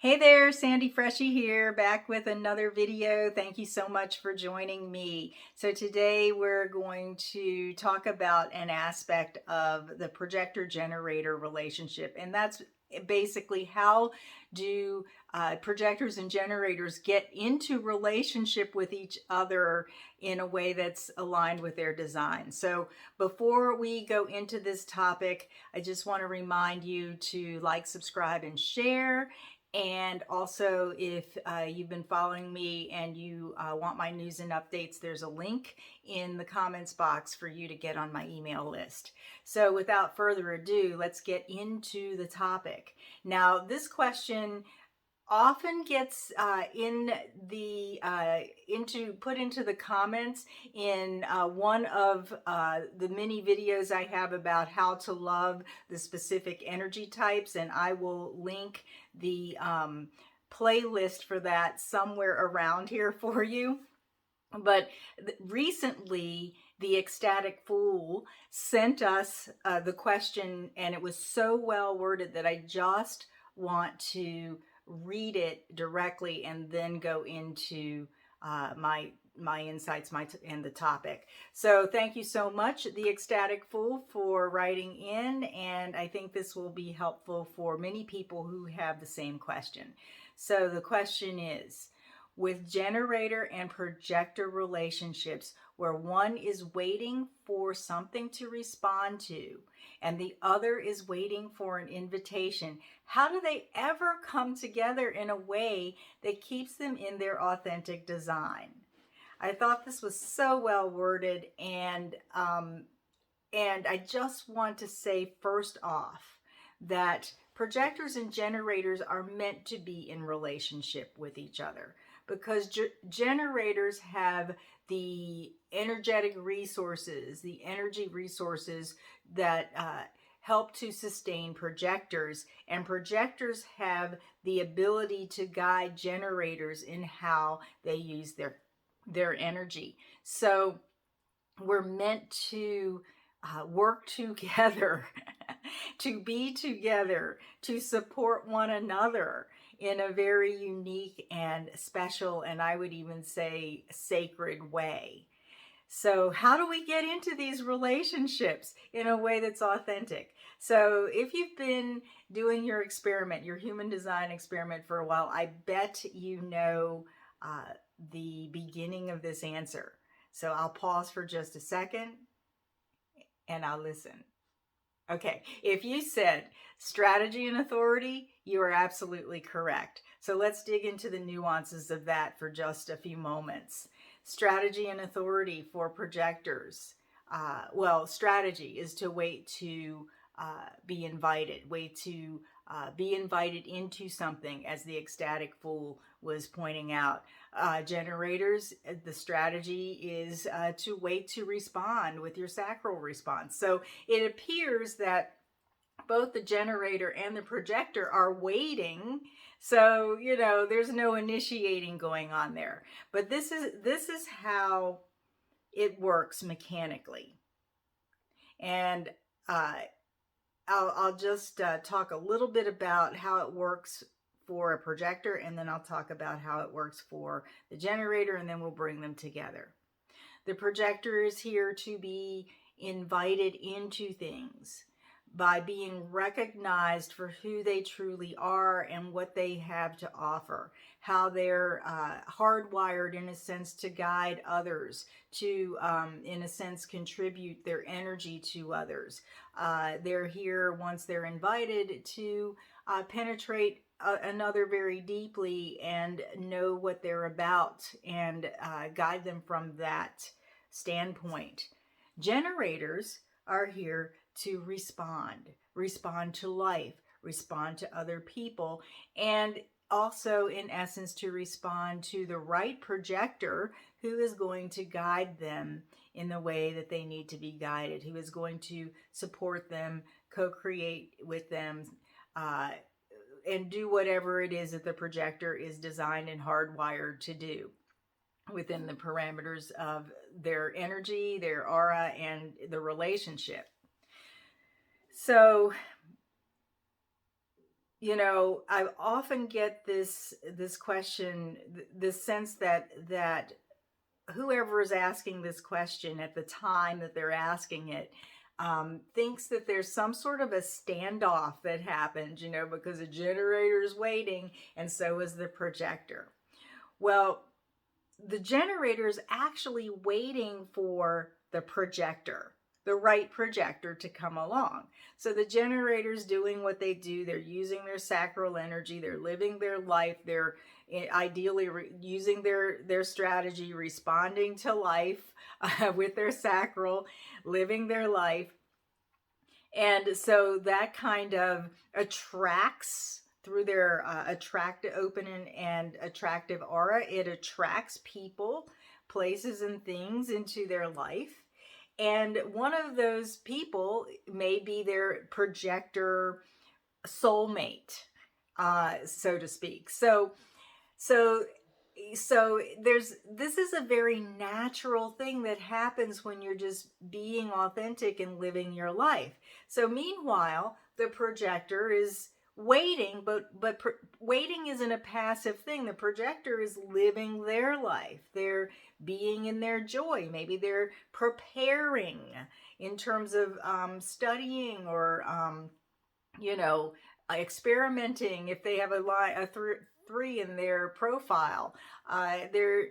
Hey there, Sandy Freshy here, back with another video. Thank you so much for joining me. So today we're going to talk about an aspect of the projector generator relationship, and that's basically how do projectors and generators get into relationship with each other in a way that's aligned with their design. So before we go into this topic, I just want to remind you to like, subscribe, and share. And also, if you've been following me and you want my news and updates, there's a link in the comments box for you to get on my email list. So without further ado, let's get into the topic. Now, this question often gets put into the comments in one of the many videos I have about how to love the specific energy types, and I will link the playlist for that somewhere around here for you. But recently, the Ecstatic Fool sent us the question, and it was so well worded that I just want to read it directly and then go into my insights and the topic. So thank you so much, the Ecstatic Fool, for writing in, and I think this will be helpful for many people who have the same question. So the question is, with generator and projector relationships where one is waiting for something to respond to and the other is waiting for an invitation, how do they ever come together in a way that keeps them in their authentic design? I thought this was so well worded, and I just want to say first off that projectors and generators are meant to be in relationship with each other, because generators have the energetic resources, the energy resources that help to sustain projectors, and projectors have the ability to guide generators in how they use their energy. So we're meant to work together, to be together, to support one another in a very unique and special, and I would even say sacred way. So how do we get into these relationships in a way that's authentic? So if you've been doing your experiment, your human design experiment for a while, I bet you know the beginning of this answer. So I'll pause for just a second and I'll listen. Okay, if you said strategy and authority, you are absolutely correct. So let's dig into the nuances of that for just a few moments. Strategy and authority for projectors. Strategy is to wait to be invited, be invited into something, as the Ecstatic Fool was pointing out. Generators, the strategy is to wait to respond with your sacral response. So it appears that both the generator and the projector are waiting. So, there's no initiating going on there. But this is how it works mechanically. And I'll just talk a little bit about how it works for a projector, and then I'll talk about how it works for the generator, and then we'll bring them together. The projector is here to be invited into things by being recognized for who they truly are and what they have to offer, how they're hardwired, in a sense, to guide others, to, in a sense, contribute their energy to others. They're here, once they're invited, to penetrate another very deeply and know what they're about, and guide them from that standpoint. Generators are here to respond to life, respond to other people, and also, in essence, to respond to the right projector who is going to guide them in the way that they need to be guided, who is going to support them, co-create with them, and do whatever it is that the projector is designed and hardwired to do within the parameters of their energy, their aura, and the relationship. So, I often get this question, this sense that whoever is asking this question at the time that they're asking it thinks that there's some sort of a standoff that happened, because the generator is waiting and so is the projector. Well, the generator is actually waiting for the projector, the right projector, to come along. So the generator's doing what they do. They're using their sacral energy. They're living their life. They're ideally using their strategy, responding to life with their sacral, living their life. And so that kind of attracts through their attractive, open and attractive aura. It attracts people, places, and things into their life. And one of those people may be their projector soulmate, so to speak. So this is a very natural thing that happens when you're just being authentic and living your life. So meanwhile, the projector is waiting, but waiting isn't a passive thing. The projector is living their life. They're being in their joy. Maybe they're preparing in terms of studying or experimenting. If they have a three in their profile, they're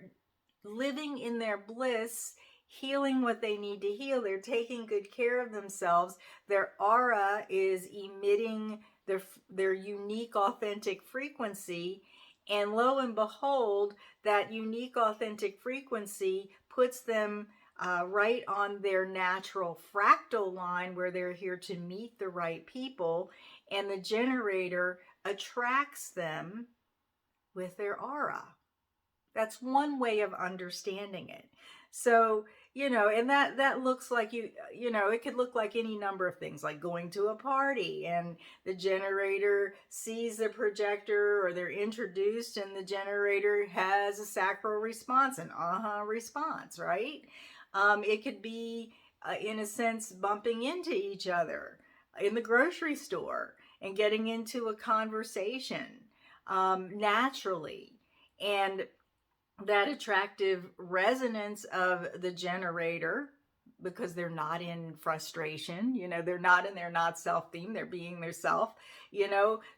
living in their bliss, healing what they need to heal. They're taking good care of themselves. Their aura is emitting their unique, authentic frequency. And lo and behold, that unique, authentic frequency puts them right on their natural fractal line where they're here to meet the right people. And the generator attracts them with their aura. That's one way of understanding it. So, and that looks like it could look like any number of things, like going to a party and the generator sees the projector, or they're introduced and the generator has a sacral response, an response, right? It could be, in a sense, bumping into each other in the grocery store and getting into a conversation naturally. And that attractive resonance of the generator, because they're not in frustration, they're not self-themed, they're being their self,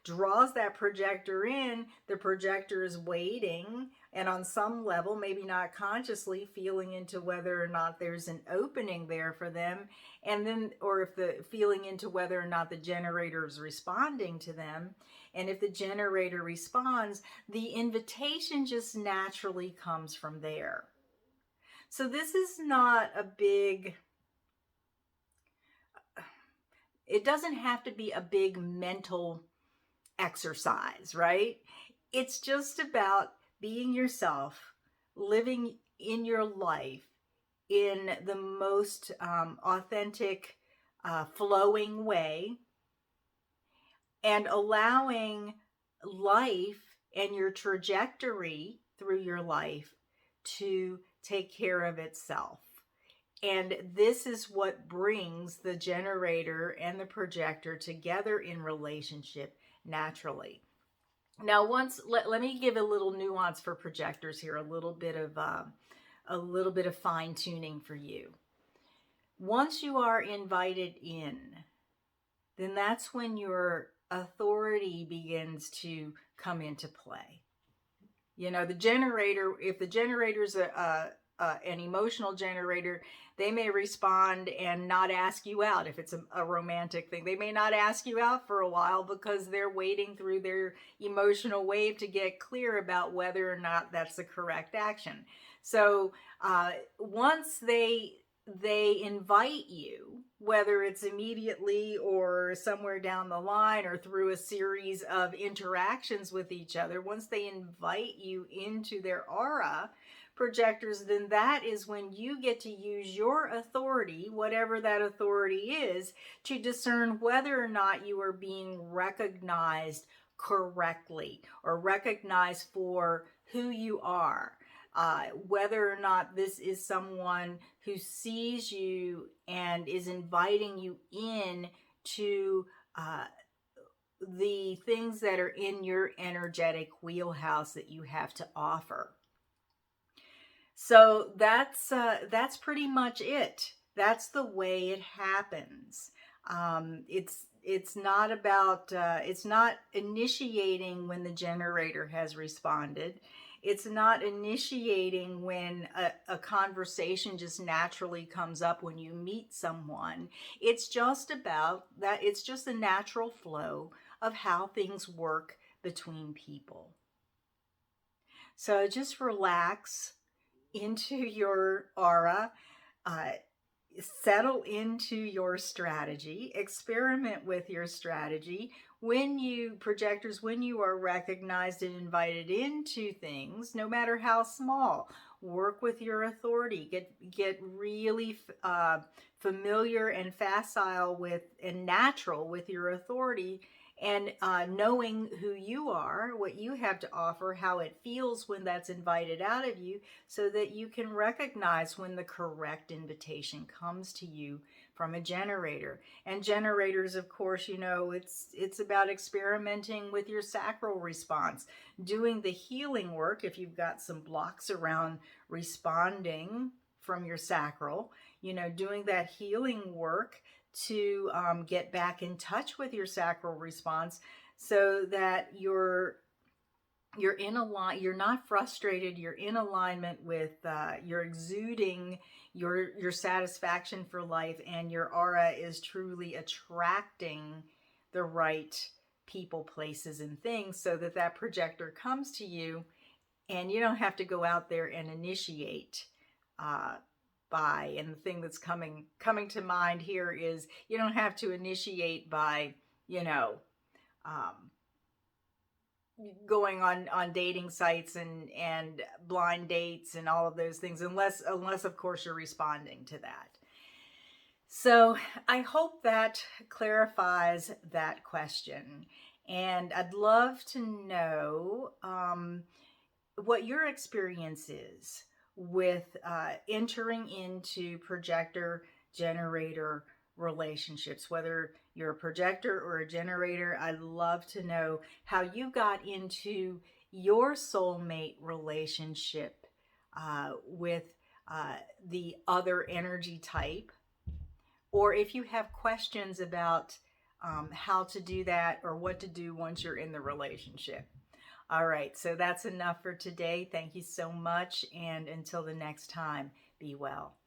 draws that projector in. The projector is waiting, and on some level, maybe not consciously, feeling into whether or not there's an opening there for them, and then, or if the feeling into whether or not the generator is responding to them. And if the generator responds, the invitation just naturally comes from there. So this is not a big, it doesn't have to be a big mental exercise, right? It's just about being yourself, living in your life in the most authentic, flowing way, and allowing life and your trajectory through your life to take care of itself. And this is what brings the generator and the projector together in relationship naturally. Now, let me give a little nuance for projectors here, a little bit of fine tuning for you. Once you are invited in, then that's when your authority begins to come into play. The generator, if the generator's an emotional generator, they may respond and not ask you out. If it's a romantic thing, they may not ask you out for a while because they're wading through their emotional wave to get clear about whether or not that's the correct action. So once they invite you, whether it's immediately or somewhere down the line or through a series of interactions with each other, once they invite you into their aura, projectors, then that is when you get to use your authority, whatever that authority is, to discern whether or not you are being recognized correctly or recognized for who you are. Whether or not this is someone who sees you and is inviting you in to the things that are in your energetic wheelhouse that you have to offer. So that's pretty much it. That's the way it happens. It's not about it's not initiating when the generator has responded. It's not initiating when a conversation just naturally comes up when you meet someone. It's just about that. It's just a natural flow of how things work between people. So just relax into your aura, uh, settle into your strategy, experiment with your strategy. When you, projectors, when you are recognized and invited into things, no matter how small, work with your authority. Get really familiar and facile with and natural with your authority, and knowing who you are, what you have to offer, how it feels when that's invited out of you, so that you can recognize when the correct invitation comes to you from a generator. And generators, of course, you know, it's about experimenting with your sacral response, doing the healing work if you've got some blocks around responding from your sacral, you know, doing that healing work to get back in touch with your sacral response, so that you're in you're not frustrated, you're in alignment with you're exuding your satisfaction for life, and your aura is truly attracting the right people, places, and things, so that that projector comes to you, and you don't have to go out there and initiate by. And the thing that's coming to mind here is, you don't have to initiate by, you know, um, going on dating sites and blind dates and all of those things, unless of course you're responding to that. So I hope that clarifies that question, and I'd love to know what your experience is with entering into projector generator relationships, whether you're a projector or a generator. I'd love to know how you got into your soulmate relationship with the other energy type, or if you have questions about how to do that or what to do once you're in the relationship. All right, so that's enough for today. Thank you so much, and until the next time, be well.